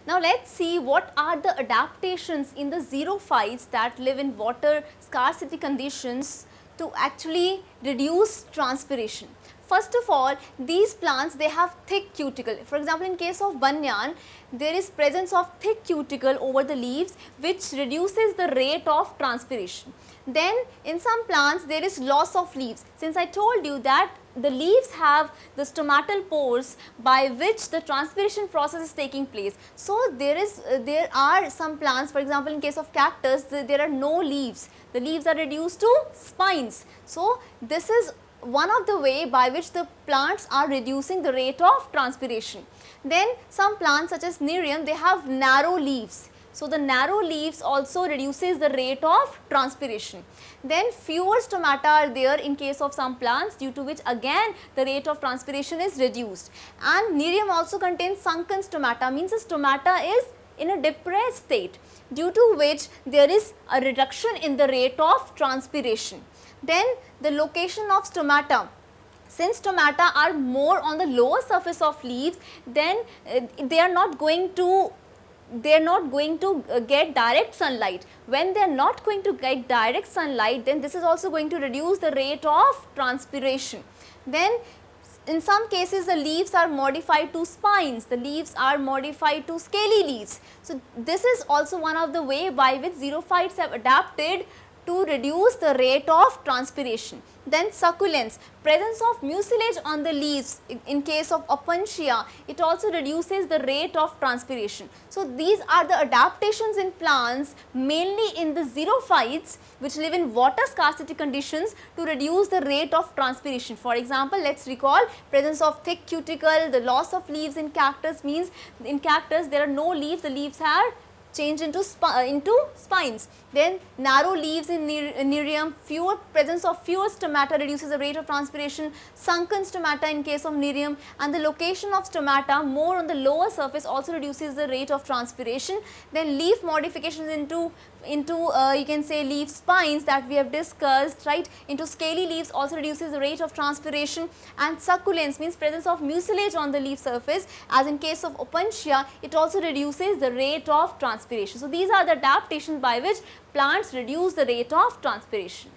Now let's see what are the adaptations in the xerophytes that live in water scarcity conditions to actually reduce transpiration. First of all, these plants, they have thick cuticle. For example, in case of banyan, there is presence of thick cuticle over the leaves which reduces the rate of transpiration. Then in some plants there is loss of leaves. Since I told you that the leaves have the stomatal pores by which the transpiration process is taking place. So there are some plants, for example in case of cactus, there are no leaves. The leaves are reduced to spines. So this is one of the way by which the plants are reducing the rate of transpiration. Then some plants such as Nerium, they have narrow leaves. So the narrow leaves also reduces the rate of transpiration. Then fewer stomata are there in case of some plants, due to which again the rate of transpiration is reduced. And Nerium also contains sunken stomata, means the stomata is in a depressed state, due to which there is a reduction in the rate of transpiration. Then the location of stomata. Since stomata are more on the lower surface of leaves, then they are not going to get direct sunlight. When they are not going to get direct sunlight, then this is also going to reduce the rate of transpiration. Then in some cases the leaves are modified to spines, the leaves are modified to scaly leaves. So this is also one of the way by which xerophytes have adapted to reduce the rate of transpiration. Then succulents, presence of mucilage on the leaves in case of opuntia, it also reduces the rate of transpiration. So these are the adaptations in plants, mainly in the xerophytes which live in water scarcity conditions, to reduce the rate of transpiration. For example, let us recall presence of thick cuticle, the loss of leaves in cactus, means in cactus there are no leaves, the leaves are changed into spines. Then narrow leaves in Nerium, presence of fewer stomata reduces the rate of transpiration, sunken stomata in case of Nerium, and the location of stomata more on the lower surface also reduces the rate of transpiration. Then leaf modifications into you can say leaf spines that we have discussed, right, into scaly leaves also reduces the rate of transpiration. And succulents means presence of mucilage on the leaf surface, as in case of opuntia, it also reduces the rate of transpiration. So these are the adaptations by which plants reduce the rate of transpiration.